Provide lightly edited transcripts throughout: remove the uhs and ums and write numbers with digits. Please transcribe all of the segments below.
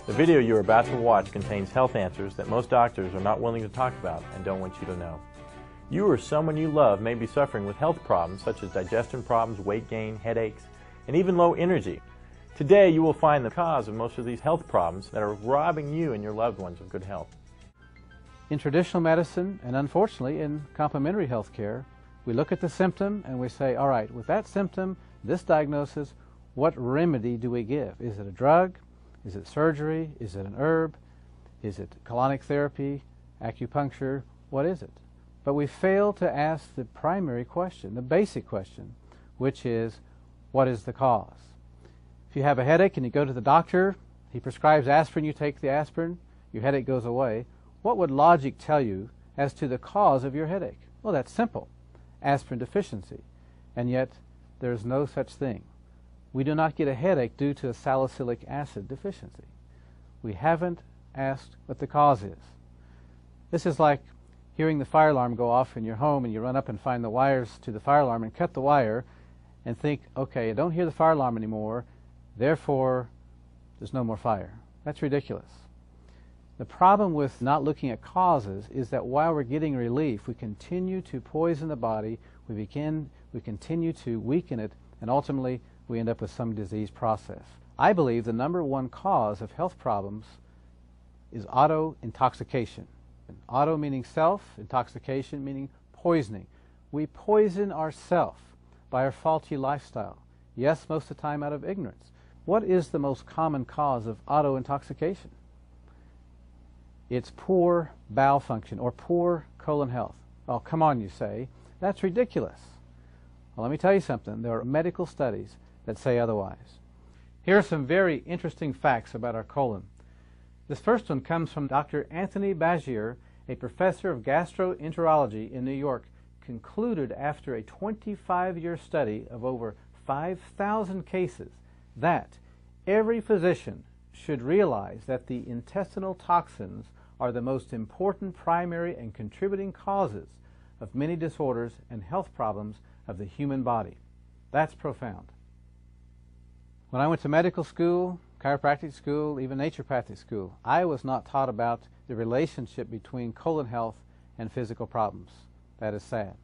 The video you are about to watch contains health answers that most doctors are not willing to talk about and don't want you to know. You or someone you love may be suffering with health problems such as digestion problems, weight gain, headaches, and even low energy. Today you will find the cause of most of these health problems that are robbing you and your loved ones of good health. In traditional medicine, and unfortunately in complementary health care, we look at the symptom and we say, all right, with that symptom, this diagnosis, what remedy do we give? Is it a drug? Is it surgery? Is it an herb? Is it colonic therapy, acupuncture? What is it? But we fail to ask the primary question, the basic question, which is, what is the cause? If you have a headache and you go to the doctor, he prescribes aspirin, you take the aspirin, your headache goes away. What would logic tell you as to the cause of your headache? Well, that's simple, aspirin deficiency. And yet, there's no such thing. We do not get a headache due to a salicylic acid deficiency. We haven't asked what the cause is. This is like hearing the fire alarm go off in your home and you run up and find the wires to the fire alarm and cut the wire and think, okay, I don't hear the fire alarm anymore, therefore there's no more fire. That's ridiculous. The problem with not looking at causes is that while we're getting relief, we continue to poison the body, we continue to weaken it, and ultimately we end up with some disease process. I believe the number one cause of health problems is auto-intoxication. Auto meaning self, intoxication meaning poisoning. We poison ourselves by our faulty lifestyle. Yes, most of the time out of ignorance. What is the most common cause of auto-intoxication? It's poor bowel function or poor colon health. Oh, come on, you say. That's ridiculous. Well, let me tell you something. There are medical studies that say otherwise. Here are some very interesting facts about our colon. This first one comes from Dr. Anthony Bagier, a professor of gastroenterology in New York, concluded after a 25-year study of over 5,000 cases that every physician should realize that the intestinal toxins are the most important primary and contributing causes of many disorders and health problems of the human body. That's profound. When I went to medical school, chiropractic school, even naturopathic school, I was not taught about the relationship between colon health and physical problems. That is sad.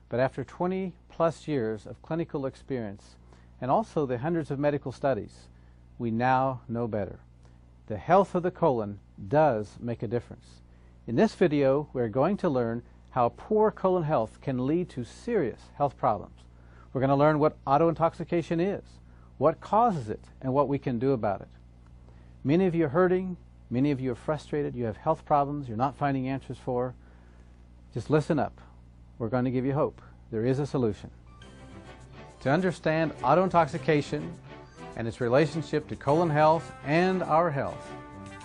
But after 20 plus years of clinical experience and also the hundreds of medical studies, we now know better. The health of the colon does make a difference. In this video, we're going to learn how poor colon health can lead to serious health problems. We're going to learn what auto-intoxication is, what causes it, and what we can do about it. Many of you are hurting, many of you are frustrated, you have health problems you're not finding answers for. Just listen up. We're going to give you hope. There is a solution. To understand auto-intoxication and its relationship to colon health and our health,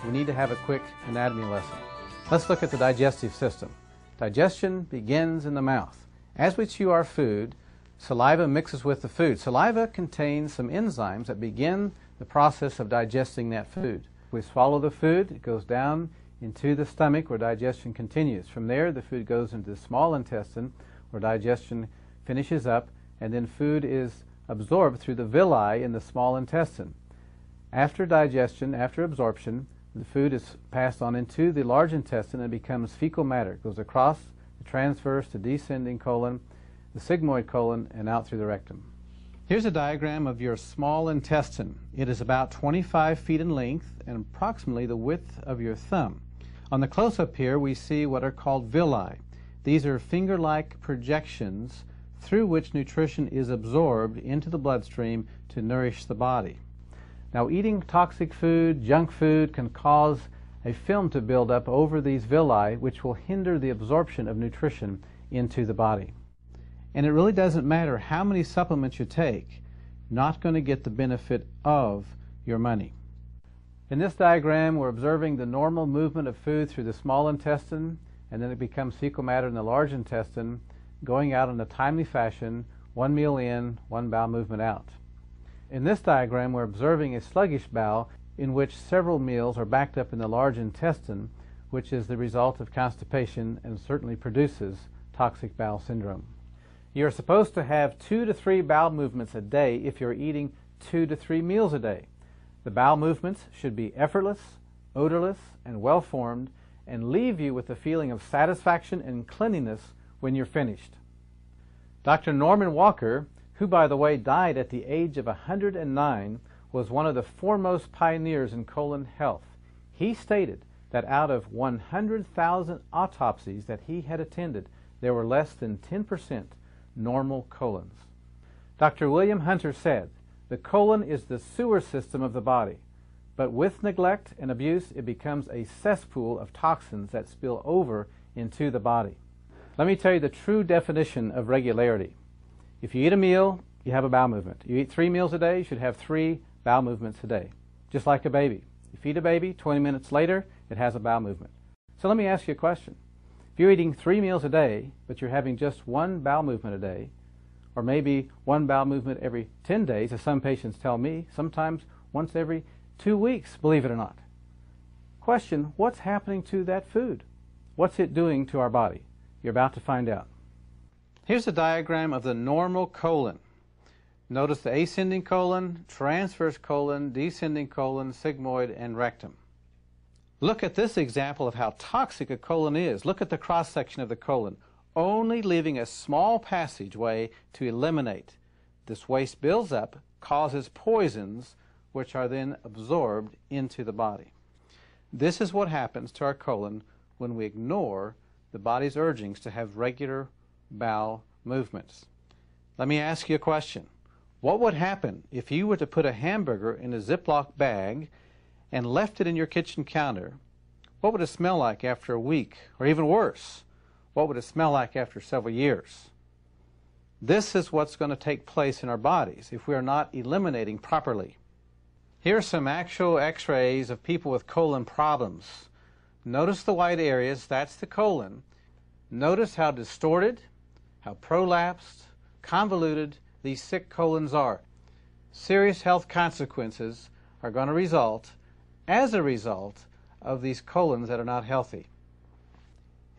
we need to have a quick anatomy lesson. Let's look at the digestive system. Digestion begins in the mouth. As we chew our food, saliva mixes with the food. Saliva contains some enzymes that begin the process of digesting that food. We swallow the food, it goes down into the stomach where digestion continues. From there, the food goes into the small intestine where digestion finishes up, and then food is absorbed through the villi in the small intestine. After digestion, after absorption, the food is passed on into the large intestine and becomes fecal matter. It goes across the transverse to descending colon, the sigmoid colon, and out through the rectum. Here's a diagram of your small intestine. It is about 25 feet in length and approximately the width of your thumb. On the close-up here, we see what are called villi. These are finger-like projections through which nutrition is absorbed into the bloodstream to nourish the body. Now, eating toxic food, junk food, can cause a film to build up over these villi, which will hinder the absorption of nutrition into the body. And it really doesn't matter how many supplements you take, you're not going to get the benefit of your money. In this diagram, we're observing the normal movement of food through the small intestine, and then it becomes fecal matter in the large intestine, going out in a timely fashion, one meal in, one bowel movement out. In this diagram, we're observing a sluggish bowel in which several meals are backed up in the large intestine, which is the result of constipation and certainly produces toxic bowel syndrome. You're supposed to have 2 to 3 bowel movements a day if you're eating 2 to 3 meals a day. The bowel movements should be effortless, odorless, and well-formed, and leave you with a feeling of satisfaction and cleanliness when you're finished. Dr. Norman Walker, who by the way died at the age of 109, was one of the foremost pioneers in colon health. He stated that out of 100,000 autopsies that he had attended, there were less than 10% normal colons. Dr. William Hunter said, "The colon is the sewer system of the body, but with neglect and abuse it becomes a cesspool of toxins that spill over into the body." Let me tell you the true definition of regularity. If you eat a meal, you have a bowel movement. You eat 3 meals a day, you should have 3 bowel movements a day, just like a baby. You feed a baby, 20 minutes later, it has a bowel movement. So let me ask you a question. If you're eating 3 meals a day, but you're having just 1 bowel movement a day, or maybe 1 bowel movement every 10 days, as some patients tell me, sometimes once every 2 weeks, believe it or not. Question, what's happening to that food? What's it doing to our body? You're about to find out. Here's a diagram of the normal colon. Notice the ascending colon, transverse colon, descending colon, sigmoid, and rectum. Look at this example of how toxic a colon is. Look at the cross-section of the colon, only leaving a small passageway to eliminate. This waste builds up, causes poisons, which are then absorbed into the body. This is what happens to our colon when we ignore the body's urgings to have regular bowel movements. Let me ask you a question. What would happen if you were to put a hamburger in a Ziploc bag and left it in your kitchen counter? What would it smell like after a week? Or even worse, what would it smell like after several years? This is what's going to take place in our bodies if we are not eliminating properly. Here are some actual x-rays of people with colon problems. Notice the white areas, that's the colon. Notice how distorted, how prolapsed, convoluted these sick colons are. Serious health consequences are going to result as a result of these colons that are not healthy.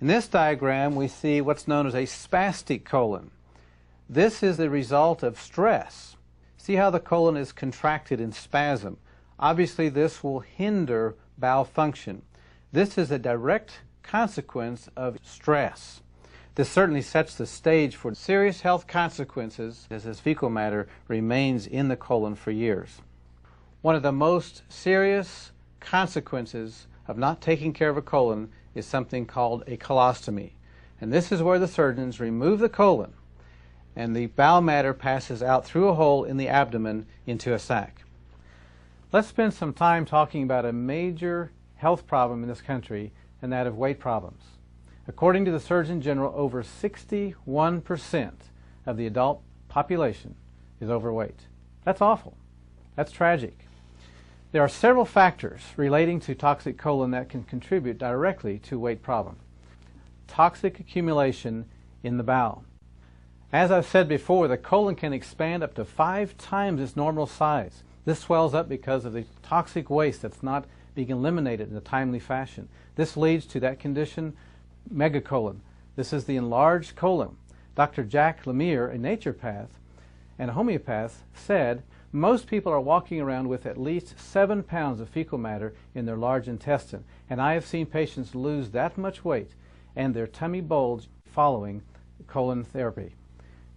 In this diagram, we see what's known as a spastic colon. This is the result of stress. See how the colon is contracted in spasm. Obviously, this will hinder bowel function. This is a direct consequence of stress. This certainly sets the stage for serious health consequences as this fecal matter remains in the colon for years. One of the most serious consequences of not taking care of a colon is something called a colostomy. And this is where the surgeons remove the colon and the bowel matter passes out through a hole in the abdomen into a sac. Let's spend some time talking about a major health problem in this country, and that of weight problems. According to the Surgeon General, over 61% of the adult population is overweight. That's awful. That's tragic. There are several factors relating to toxic colon that can contribute directly to weight problem. Toxic accumulation in the bowel. As I've said before, the colon can expand up to 5 times its normal size. This swells up because of the toxic waste that's not being eliminated in a timely fashion. This leads to that condition, megacolon. This is the enlarged colon. Dr. Jack Lemire, a naturopath and a homeopath, said most people are walking around with at least 7 pounds of fecal matter in their large intestine, and I have seen patients lose that much weight and their tummy bulge following colon therapy.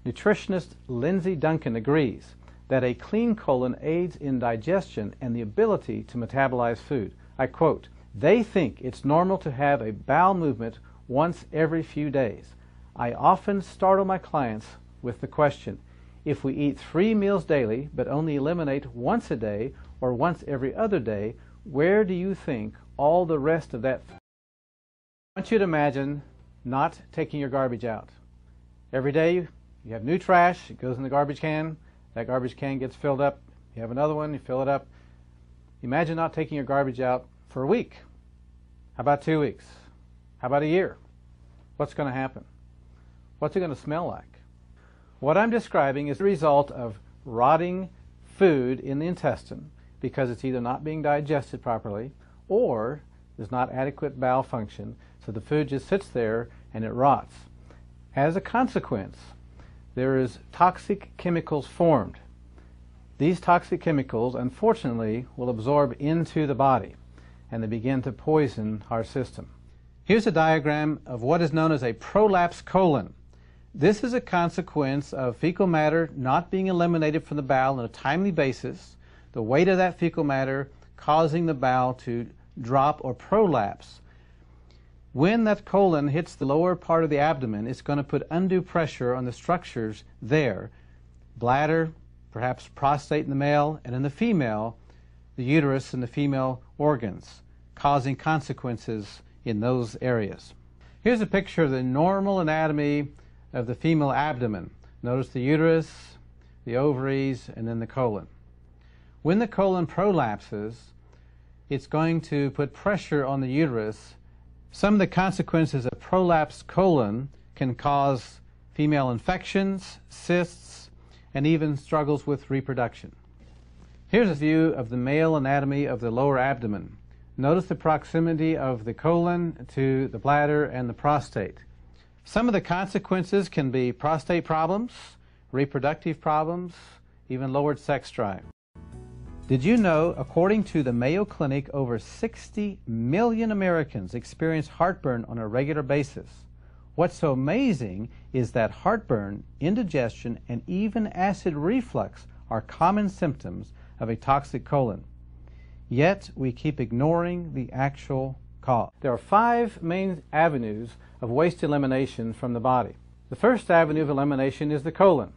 Nutritionist Lindsay Duncan agrees that a clean colon aids in digestion and the ability to metabolize food. I quote, "They think it's normal to have a bowel movement once every few days. I often startle my clients with the question, if we eat 3 meals daily but only eliminate once a day or once every other day, where do you think all the rest of that?" I want you to imagine not taking your garbage out. Every day you have new trash, it goes in the garbage can, that garbage can gets filled up, you have another one, you fill it up. Imagine not taking your garbage out for a week. How about 2 weeks? How about a year? What's going to happen? What's it going to smell like? What I'm describing is the result of rotting food in the intestine because it's either not being digested properly or there's not adequate bowel function, so the food just sits there and it rots. As a consequence, there is toxic chemicals formed. These toxic chemicals, unfortunately, will absorb into the body, and they begin to poison our system. Here's a diagram of what is known as a prolapsed colon. This is a consequence of fecal matter not being eliminated from the bowel on a timely basis, the weight of that fecal matter causing the bowel to drop or prolapse. When that colon hits the lower part of the abdomen, it's going to put undue pressure on the structures there, bladder, perhaps prostate in the male, and in the female, the uterus and the female organs, causing consequences in those areas. Here's a picture of the normal anatomy of the female abdomen. Notice the uterus, the ovaries, and then the colon. When the colon prolapses, it's going to put pressure on the uterus. Some of the consequences of prolapsed colon can cause female infections, cysts, and even struggles with reproduction. Here's a view of the male anatomy of the lower abdomen. Notice the proximity of the colon to the bladder and the prostate. Some of the consequences can be prostate problems, reproductive problems, even lowered sex drive. Did you know, according to the Mayo Clinic, over 60 million Americans experience heartburn on a regular basis? What's so amazing is that heartburn, indigestion, and even acid reflux are common symptoms of a toxic colon. Yet we keep ignoring the actual cause. There are 5 main avenues of waste elimination from the body. The first avenue of elimination is the colon.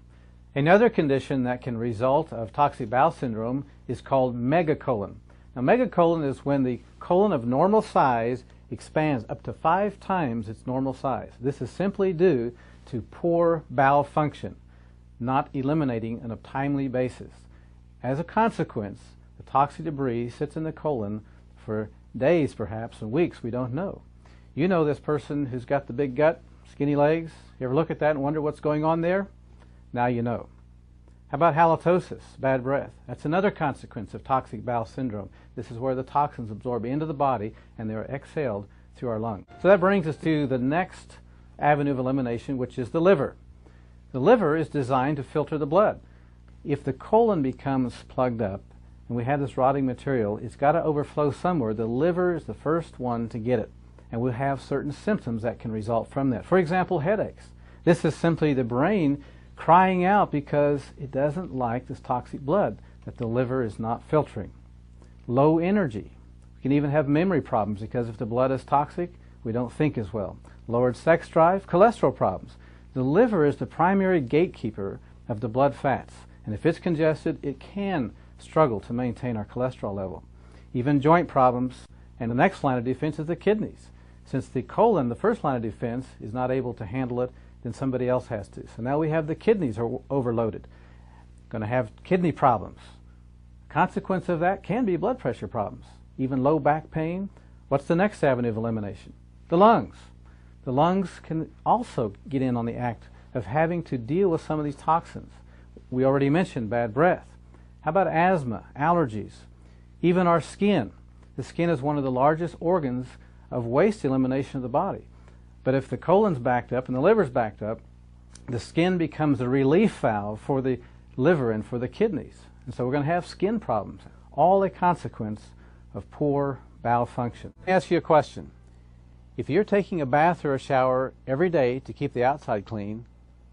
Another condition that can result of toxic bowel syndrome is called megacolon. Now, megacolon is when the colon of normal size expands up to 5 times its normal size. This is simply due to poor bowel function, not eliminating on a timely basis. As a consequence, the toxic debris sits in the colon for days, perhaps, and weeks, we don't know. You know this person who's got the big gut, skinny legs. You ever look at that and wonder what's going on there? Now you know. How about halitosis, bad breath? That's another consequence of toxic bowel syndrome. This is where the toxins absorb into the body and they are exhaled through our lungs. So that brings us to the next avenue of elimination, which is the liver. The liver is designed to filter the blood. If the colon becomes plugged up and we have this rotting material, it's got to overflow somewhere. The liver is the first one to get it, and we'll have certain symptoms that can result from that. For example, headaches. This is simply the brain crying out because it doesn't like this toxic blood that the liver is not filtering. Low energy. We can even have memory problems because if the blood is toxic, we don't think as well. Lowered sex drive, cholesterol problems. The liver is the primary gatekeeper of the blood fats, and if it's congested, it can struggle to maintain our cholesterol level. Even joint problems, and the next line of defense is the kidneys. Since the colon, the first line of defense, is not able to handle it, then somebody else has to. So now we have the kidneys are overloaded. Going to have kidney problems. Consequence of that can be blood pressure problems, even low back pain. What's the next avenue of elimination? The lungs. The lungs can also get in on the act of having to deal with some of these toxins. We already mentioned bad breath. How about asthma, allergies, even our skin? The skin is one of the largest organs of waste elimination of the body. But if the colon's backed up and the liver's backed up, the skin becomes a relief valve for the liver and for the kidneys. And so we're going to have skin problems, all a consequence of poor bowel function. Let me ask you a question. If you're taking a bath or a shower every day to keep the outside clean,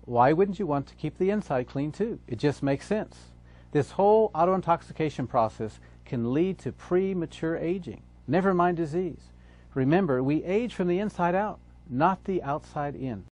why wouldn't you want to keep the inside clean too? It just makes sense. This whole auto-intoxication process can lead to premature aging, never mind disease. Remember, we age from the inside out, not the outside in.